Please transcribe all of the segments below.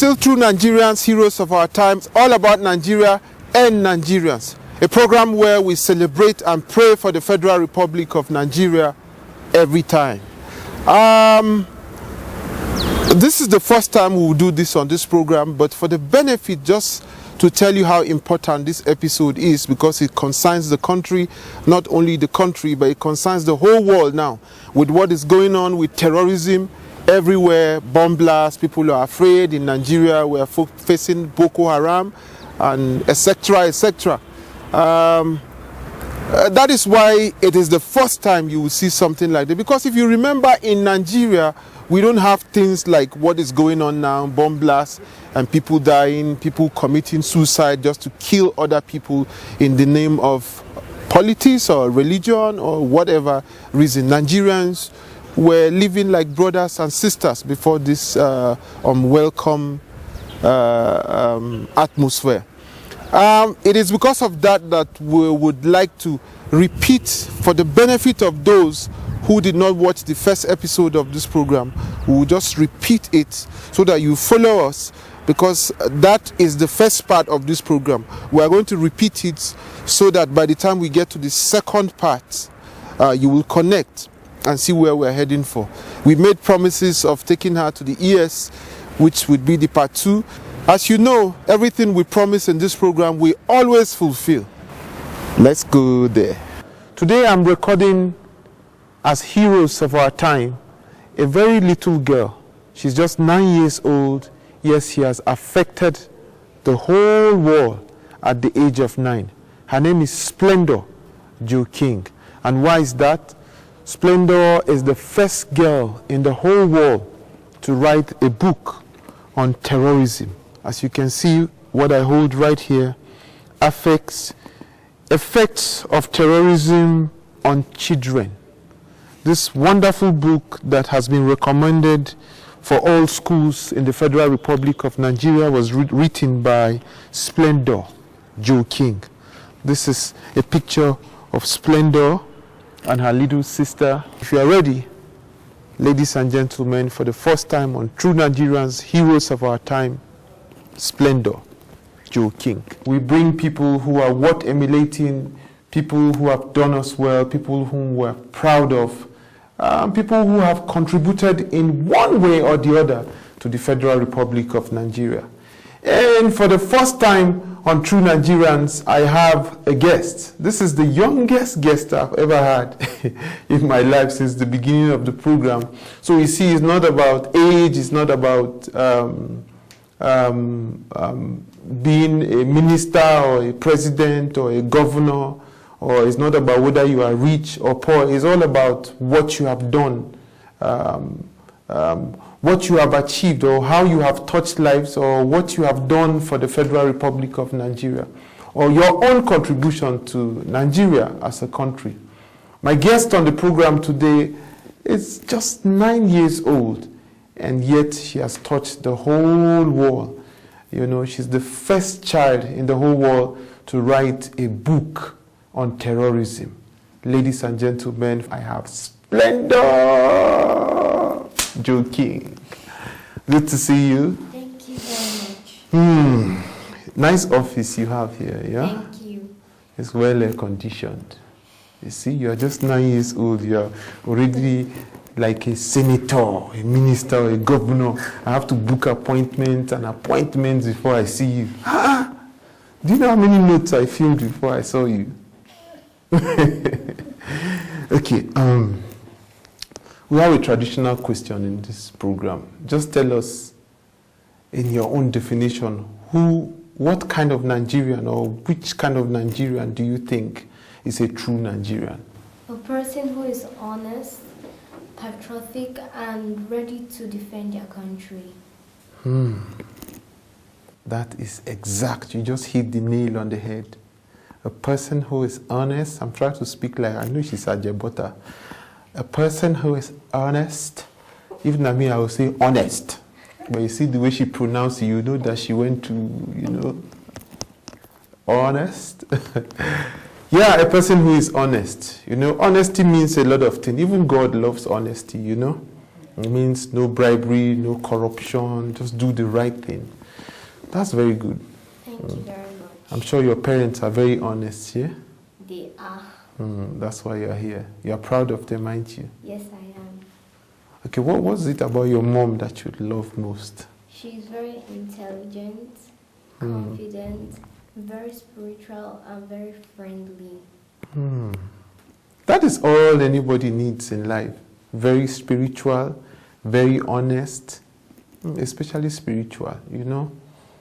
still True Nigerians, heroes of our times, all about Nigeria and Nigerians. A program where we celebrate and pray for the Federal Republic of Nigeria every time. This is the first time we will do this on this program, but for the benefit, just to tell you how important this episode is, because it concerns the country, not only the country, but it concerns the whole world now, with what is going on with terrorism everywhere, bomb blasts, people are afraid. In Nigeria, we are facing Boko Haram, and etc., etc. That is why it is the first time you will see something like that. Because if you remember, in Nigeria, we don't have things like what is going on now, bomb blasts and people dying, people committing suicide just to kill other people in the name of politics or religion or whatever reason. Nigerians were living like brothers and sisters before this unwelcome atmosphere. It is because of that that we would like to repeat, for the benefit of those who did not watch the first episode of this program. We will just repeat it so that you follow us, because that is the first part of this program. We are going to repeat it so that by the time we get to the second part, you will connect and see where we're heading for. We made promises of taking her to the ES, which would be the part 2. As you know, everything we promise in this program, we always fulfill. Let's go there. Today I'm recording, as heroes of our time, a very little girl. She's just 9 years old. Yes, she has affected the whole world at the age of 9. Her name is SPLENDOUR Jo King. And why is that? SPLENDOUR is the first girl in the whole world to write a book on terrorism. As you can see, what I hold right here, effects of terrorism on children. This wonderful book that has been recommended for all schools in the Federal Republic of Nigeria was written by SPLENDOUR Jo King. This is a picture of SPLENDOUR and her little sister. If you are ready, ladies and gentlemen, for the first time on True Nigerians, heroes of our time, SPLENDOUR Jo King. We bring people who are worth emulating, people who have done us well, people whom we're proud of, people who have contributed in one way or the other to the Federal Republic of Nigeria. And for the first time on True Nigerians, I have a guest. This is the youngest guest I've ever had in my life since the beginning of the program. So you see, it's not about age, it's not about being a minister or a president or a governor, or it's not about whether you are rich or poor. It's all about what you have done, what you have achieved, or how you have touched lives, or what you have done for the Federal Republic of Nigeria, or your own contribution to Nigeria as a country. My guest on the program today is just 9 years old, and yet she has touched the whole world. You know, she's the first child in the whole world to write a book on terrorism. Ladies and gentlemen, I have SPLENDOUR Jo King. Good to see you. Thank you very much. Nice office you have here, yeah? Thank you. It's well air conditioned. You see, you are just 9 years old. You are already like a senator, a minister, a governor. I have to book appointments before I see you. Do you know how many notes I filmed before I saw you? Okay, we have a traditional question in this program. Just tell us, in your own definition, what kind of Nigerian, or which kind of Nigerian do you think is a true Nigerian? A person who is honest, patriotic, and ready to defend their country. That is exact. You just hit the nail on the head. A person who is honest. I'm trying to speak like, I know she's a Jebota. A person who is honest. Even I mean, I will say honest. But you see the way she pronounced it, you know that she went to, honest. Yeah, a person who is honest. Honesty means a lot of things. Even God loves honesty, It means no bribery, no corruption, just do the right thing. That's very good. Thank you very much. I'm sure your parents are very honest, yeah? They are. That's why you're here. You're proud of them, aren't you? Yes, I am. Okay, what was it about your mom that you love most? She's very intelligent, confident, very spiritual, and very friendly. That is all anybody needs in life. Very spiritual, very honest, especially spiritual, you know,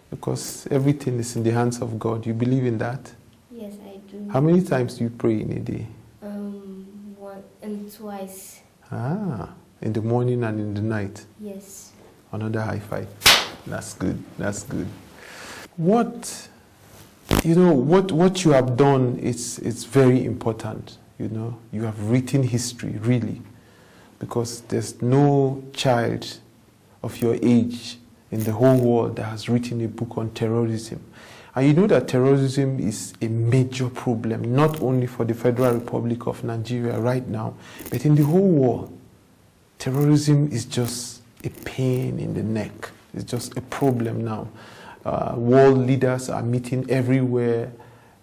because everything is in the hands of God. You believe in that? Yes, I do. How many times do you pray in a day? One and twice. In the morning and in the night? Yes. Another high five. That's good. That's good. What you have done is very important. You know, you have written history, really, because there's no child of your age in the whole world that has written a book on terrorism. And you know that terrorism is a major problem, not only for the Federal Republic of Nigeria right now, but in the whole world. Terrorism is just a pain in the neck. It's just a problem now. World leaders are meeting everywhere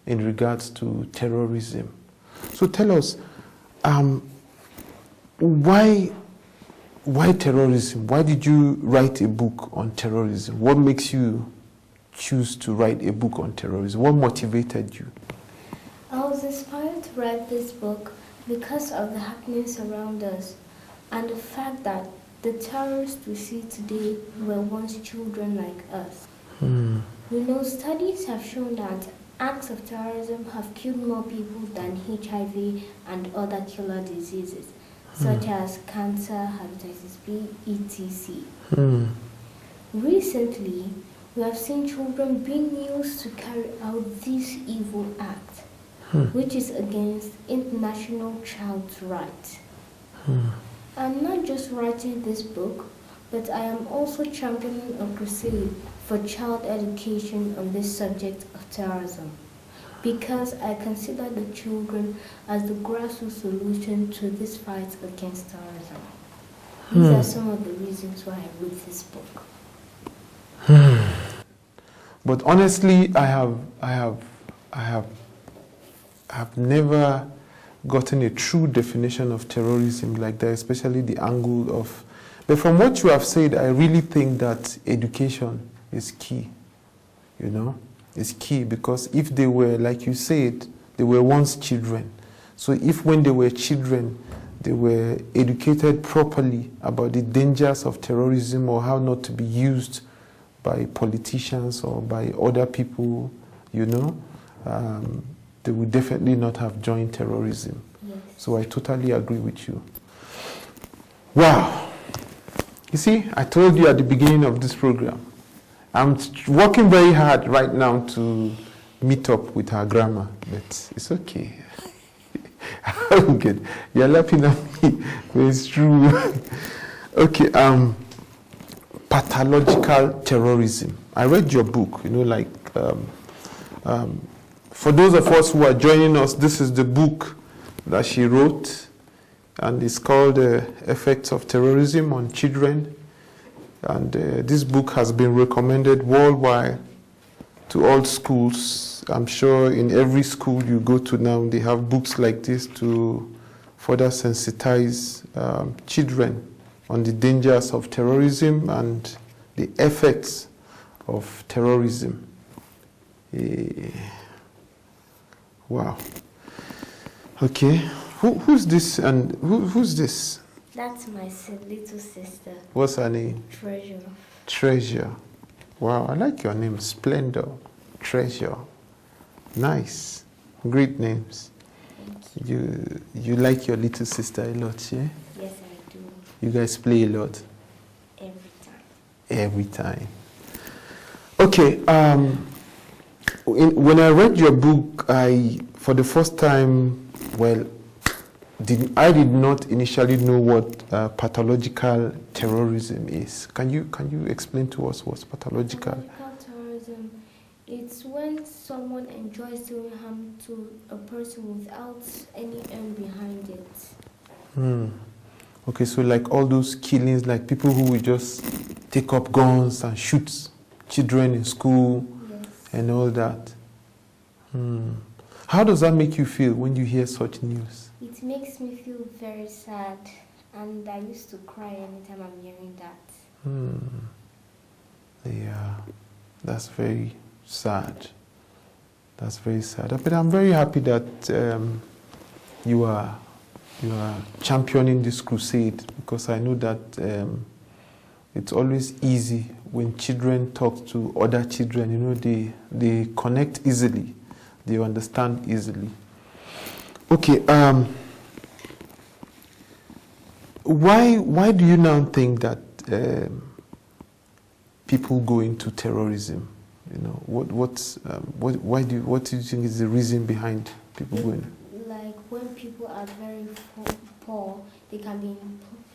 in regards to terrorism. So tell us, why terrorism? Why did you write a book on terrorism? What makes you choose to write a book on terrorism? What motivated you? I was inspired to write this book because of the happenings around us and the fact that the terrorists we see today were once children like us. We know studies have shown that acts of terrorism have killed more people than HIV and other killer diseases, such as cancer, hepatitis B, etc. Recently, we have seen children being used to carry out this evil act, which is against international child's rights. I'm not just writing this book, but I am also championing a crusade for child education on this subject of terrorism, because I consider the children as the grassroots solution to this fight against terrorism. These are some of the reasons why I wrote this book. But honestly, I have never gotten a true definition of terrorism like that, especially the angle of. But from what you have said, I really think that education is key. You know, it's key, because if they were, like you said, they were once children. So if when they were children, they were educated properly about the dangers of terrorism or how not to be used by politicians or by other people, you know, they would definitely not have joined terrorism. Yes. So I totally agree with you. Wow. You see, I told you at the beginning of this program, I'm working very hard right now to meet up with her grammar, but it's okay. I'm good. You're laughing at me, but it's true. Okay, pathological terrorism. I read your book, you know, like, for those of us who are joining us, this is the book that she wrote, and it's called Effects of Terrorism on Children. And this book has been recommended worldwide to all schools. I'm sure in every school you go to now, they have books like this to further sensitize children on the dangers of terrorism and the effects of terrorism. Wow. Okay. Who's this and who's this? That's my little sister. What's her name? Treasure. Treasure. Wow, I like your name. Splendor. Treasure. Nice. Great names. Thank you. You like your little sister a lot, yeah? Yes, I do. You guys play a lot? Every time. Every time. Okay, when I read your book, for the first time, I did not initially know what pathological terrorism is. Can you explain to us what's pathological? Pathological terrorism, it's when someone enjoys doing harm to a person without any end behind it. Okay, so like all those killings, like people who will just take up guns and shoot children in school and all that. How does that make you feel when you hear such news? It makes me feel very sad, and I used to cry anytime I'm hearing that. Yeah, that's very sad. That's very sad. But I'm very happy that you are championing this crusade, because I know that it's always easy when children talk to other children. You know, they connect easily, they understand easily. Okay. Why do you now think that people go into terrorism? You know, what do you think is the reason behind people going? Like when people are very poor, they can be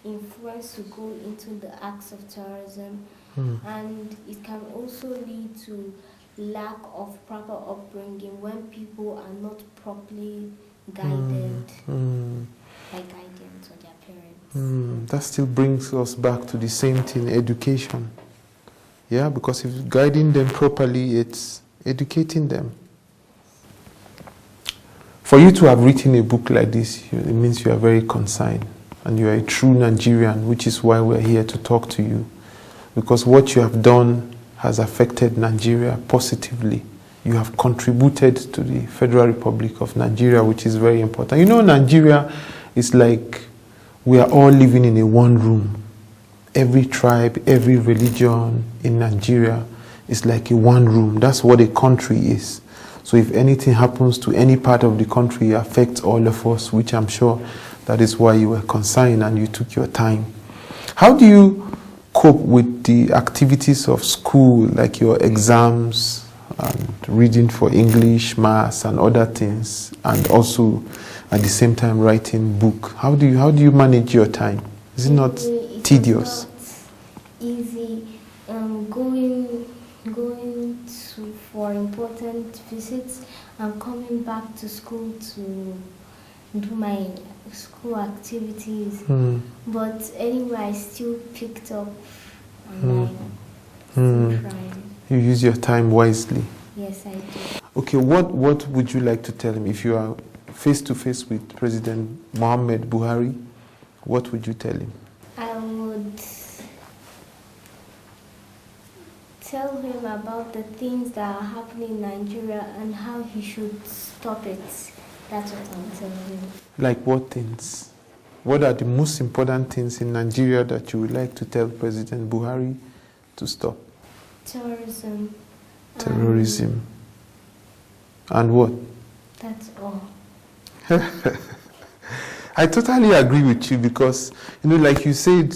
influenced to go into the acts of terrorism, and it can also lead to lack of proper upbringing when people are not properly guided by guidance or their parents. That still brings us back to the same thing, education. Yeah, because if guiding them properly, it's educating them. For you to have written a book like this, it means you are very concerned and you are a true Nigerian, which is why we're here to talk to you. Because what you have done has affected Nigeria positively. You have contributed to the Federal Republic of Nigeria, which is very important. You know, Nigeria is like we are all living in a one room. Every tribe, every religion in Nigeria is like a one room. That's what a country is. So if anything happens to any part of the country, it affects all of us, which I'm sure that is why you were concerned and you took your time. How do you cope with the activities of school, like your exams and reading for English, maths and other things, and also at the same time writing book? How do you manage your time? Is it not tedious? It's not easy. Going for important visits and coming back to school to do my school activities. But anyway, I still picked up online. Still trying. You use your time wisely. Yes, I do. Okay, what would you like to tell him if you are face to face with President Muhammad Buhari? What would you tell him? I would tell him about the things that are happening in Nigeria and how he should stop it. That's what I'm telling him. Like what things? What are the most important things in Nigeria that you would like to tell President Buhari to stop? Terrorism. Terrorism. And what? That's all. I totally agree with you because, you know, like you said,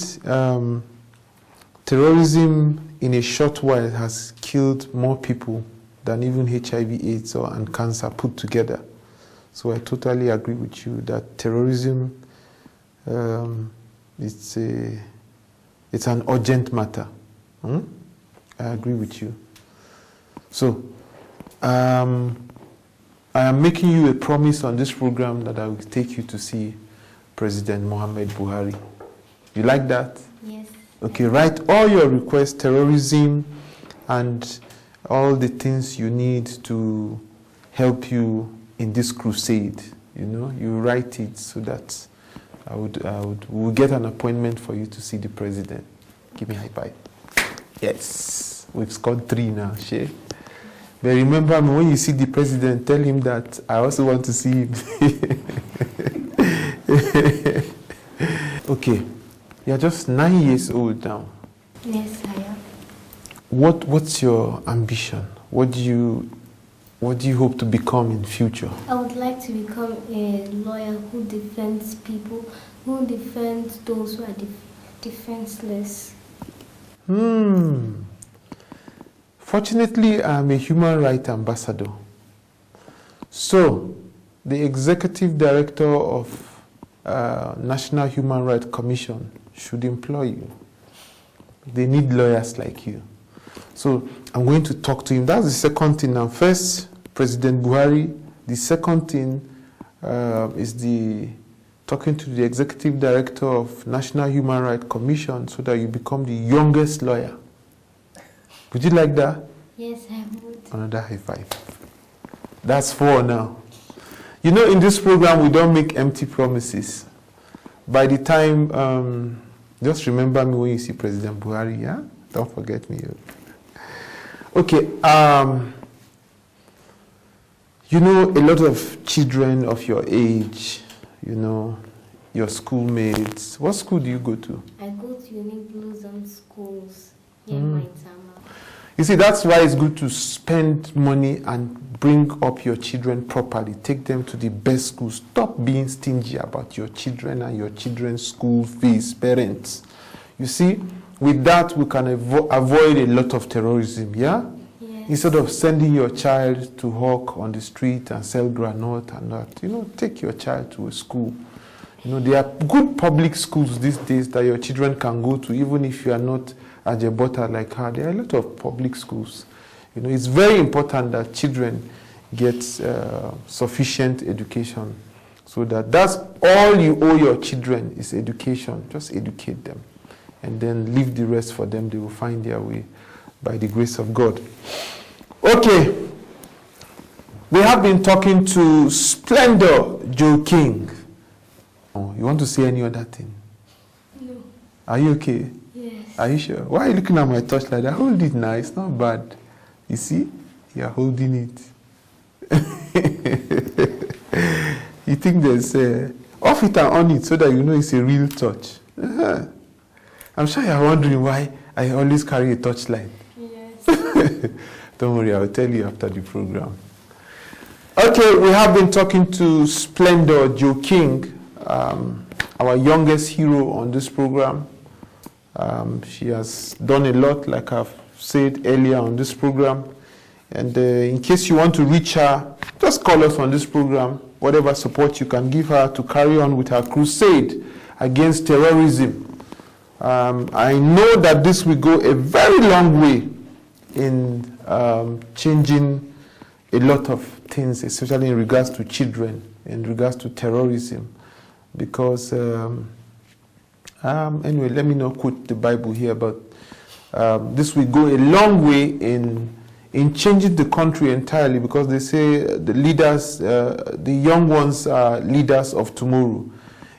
terrorism in a short while has killed more people than even HIV/AIDS and cancer put together. So I totally agree with you that terrorism, it's an urgent matter. I agree with you. So I am making you a promise on this program that I will take you to see President Muhammad Buhari. You like that? Yes. Okay, write all your requests, terrorism, and all the things you need to help you in this crusade. You know, you write it so that we'll get an appointment for you to see the president. Give me a high five. Yes, we've scored 3 now, Shay. But remember, when you see the president, tell him that I also want to see him. Okay, you're just 9 years old now. Yes, I am. What's your ambition? What do you hope to become in future? I would like to become a lawyer who defends people, who defends those who are defenseless. Fortunately, I'm a human rights ambassador. So, the executive director of National Human Rights Commission should employ you. They need lawyers like you. So, I'm going to talk to him. That's the second thing. Now, first, President Buhari. The second thing is the talking to the executive director of National Human Rights Commission so that you become the youngest lawyer. Would you like that? Yes, I would. Another high five. That's 4 now. You know, in this program, we don't make empty promises. By the time, just remember me when you see President Buhari, yeah? Don't forget me. Okay, you know, a lot of children of your age, you know, your schoolmates. What school do you go to? I go to Unique Blossom schools here in Maitama. You see, that's why it's good to spend money and bring up your children properly. Take them to the best schools. Stop being stingy about your children and your children's school fees, parents. You see, with that, we can avoid a lot of terrorism, yeah? Yes. Instead of sending your child to hawk on the street and sell granite and that, you know, take your child to a school. You know, there are good public schools these days that your children can go to, even if you are not a Jebota like her. There are a lot of public schools. You know, it's very important that children get sufficient education, so that's all you owe your children is education. Just educate them, and then leave the rest for them. They will find their way by the grace of God. Okay, we have been talking to Splendor Joe King. Oh, you want to say any other thing? No. Are you okay? Yes. Are you sure? Why are you looking at my touch like that? Hold it now. It's not bad. You see? You're holding it. You think there's off it and on it so that you know it's a real touch. I'm sure you're wondering why I always carry a touchlight. Yes. Don't worry, I'll tell you after the program. Okay, we have been talking to Splendor Joe King, our youngest hero on this program. She has done a lot, like I've said earlier on this program. And in case you want to reach her, just call us on this program. Whatever support you can give her to carry on with her crusade against terrorism. I know that this will go a very long way in changing a lot of things, especially in regards to children, in regards to terrorism. Because, anyway, let me not quote the Bible here, but this will go a long way in changing the country entirely, because they say the leaders, the young ones are leaders of tomorrow.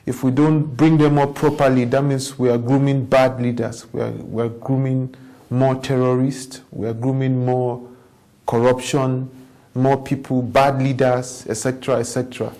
If we don't bring them up properly, that means we are grooming bad leaders. We are grooming more terrorists. We are grooming more corruption, more people, bad leaders, etc., etc.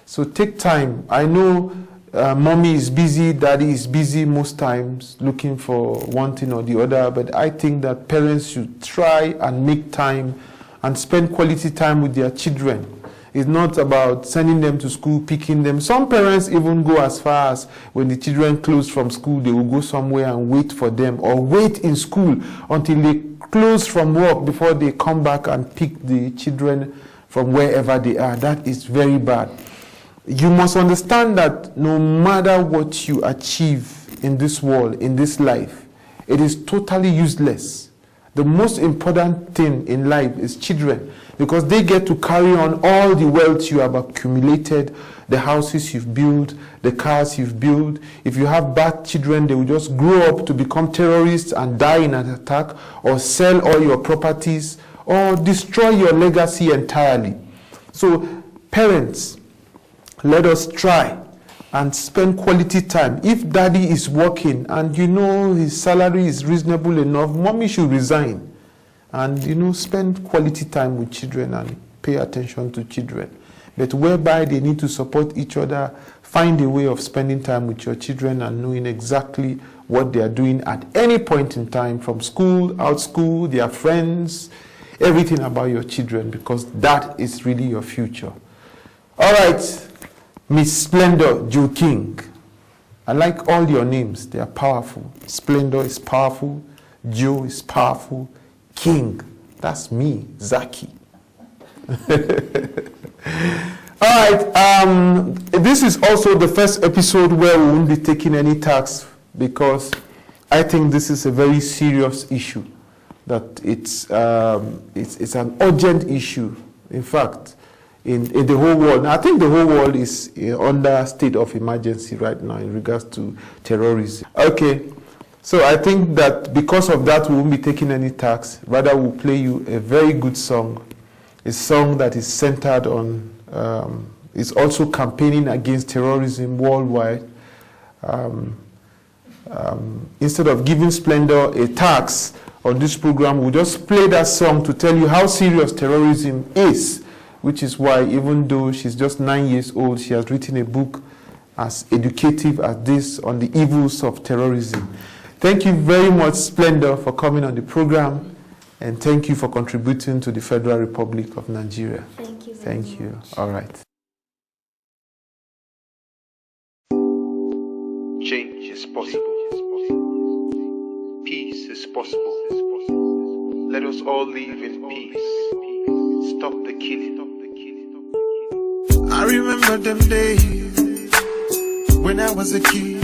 So take time. I know mommy is busy, daddy is busy most times looking for one thing or the other, but I think that parents should try and make time and spend quality time with their children. It's not about sending them to school, picking them. Some parents even go as far as when the children close from school, they will go somewhere and wait for them, or wait in school until they close from work before they come back and pick the children from wherever they are. That is very bad. You must understand that no matter what you achieve in this world, in this life, it is totally useless. The most important thing in life is children, because they get to carry on all the wealth you have accumulated, the houses you've built, the cars you've built. If you have bad children, they will just grow up to become terrorists and die in an attack, or sell all your properties, or destroy your legacy entirely. So, parents, let us try and spend quality time. If daddy is working and you know his salary is reasonable enough, mommy should resign and, you know, spend quality time with children and pay attention to children. But whereby they need to support each other, find a way of spending time with your children and knowing exactly what they are doing at any point in time, from school, out school, their friends, everything about your children, because that is really your future. All right. Miss Splendor Joe King. I like all your names. They are powerful. Splendor is powerful. Joe is powerful. King, that's me, Zaki. All right. This is also the first episode where we won't be taking any tax, because I think this is a very serious issue. That it's an urgent issue. In fact, in the whole world. Now, I think the whole world is under state of emergency right now in regards to terrorism. Okay, so I think that because of that, we won't be taking any tax. Rather, we'll play you a very good song, a song that is centered on, is also campaigning against terrorism worldwide. Instead of giving Splendor a tax on this program, we'll just play that song to tell you how serious terrorism is, which is why, even though she's just 9 years old, she has written a book as educative as this on the evils of terrorism. Thank you very much, Splendor, for coming on the program, and thank you for contributing to the Federal Republic of Nigeria. Thank you very Thank you. much. All right. Change is possible. Peace is possible. Let us all live in peace. Stop the killing. I remember them days when I was a kid.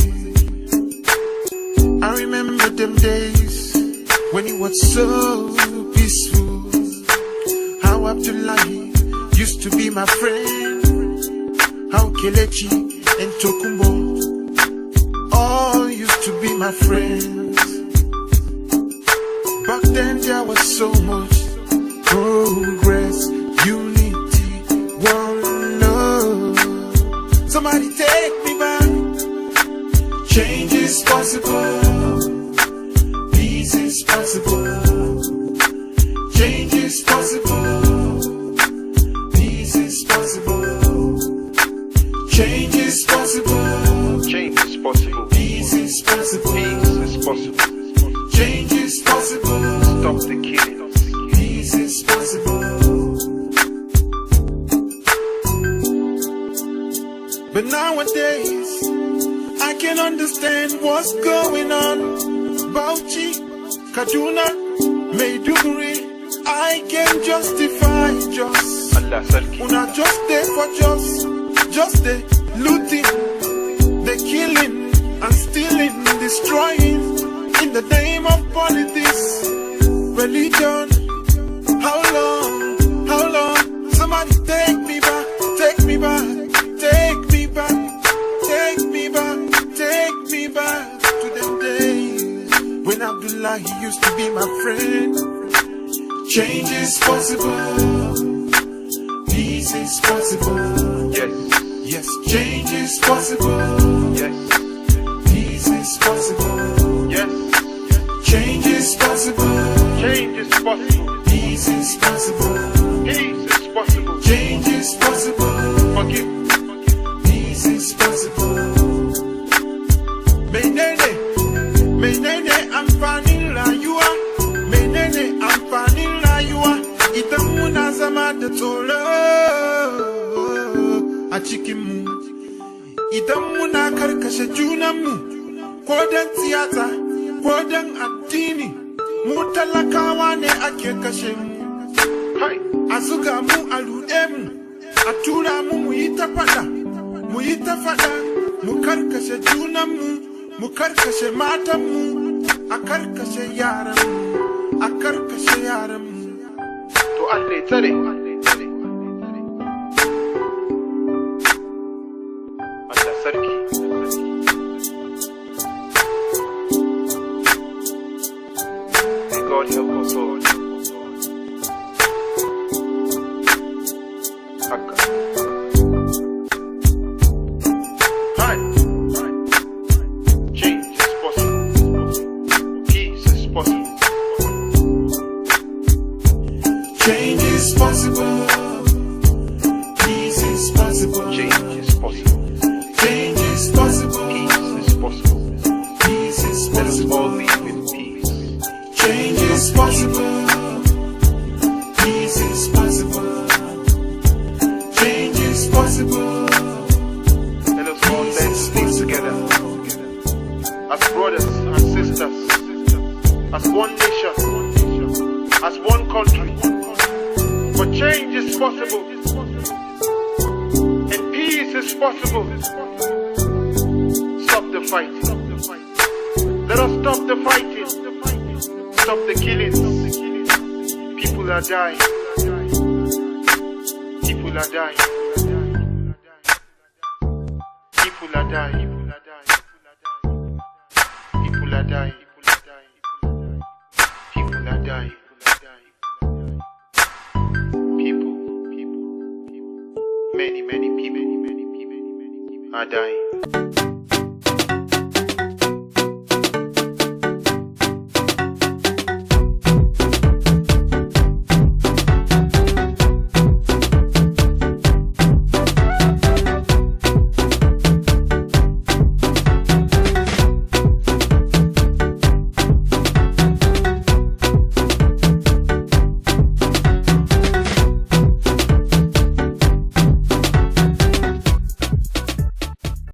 I remember them days when it was so peaceful. How Abdullahi used to be my friend. How Kelechi and Tokumbo all used to be my friends. Back then there was so much progress, unity, one love. Somebody take me back. Change is possible. Peace is possible. Change is possible. Peace is possible. Change is possible. Change is possible. Peace is possible. Peace is possible. Change is possible. Stop the killing. Peace is possible. But nowadays, I can understand what's going on. Bauchi, Kaduna, Maiduguri, I can justify just. Allah Sarki. Una just there for just the looting, the killing and stealing, destroying in the name of politics, religion. How long? How long? Somebody take me back, take me back, take me back, take me back, take me back to them days when Abdullah used to be my friend. Change is possible. Peace is possible. Yes. Yes, change is possible. Yes. Peace is possible. Yes. Change is possible. Change is possible. Peace is possible. Peace is possible. Change is possible. Forgive. Peace is possible. Menene amfani rayuwa. Menene amfani rayuwa. Idan muna zama da tsoro a cikinmu. Idan muna karkashe junanmu, ko dan siyasa, ko dan addini, mu talakawa ne ake kashe mu. A zuga mu, a ruɗe mu, a tura mu mu yi ta faɗa, mu yi ta faɗa, mu karkashe junanmu, mu karkashe matanmu, a karkashe yaranmu, a karkashe yaranmu. To Allah ya tsare. Allah Sarki. May God help us all. Haka. Change is possible. Peace is possible. Change is possible. Peace is possible. Change is possible. Change is possible. Peace is possible. Peace is Let us all possible. live in peace. Change is possible. Peace is possible. Change is possible. Let us all learn to live together as brothers and sisters, as one nation, as one country. For change is possible, and peace is possible. Stop the fighting. Let us stop the fighting. Stop the killings. People are dying. People People are dying. People are dying. People are dying. People are dying. People. Many people are dying.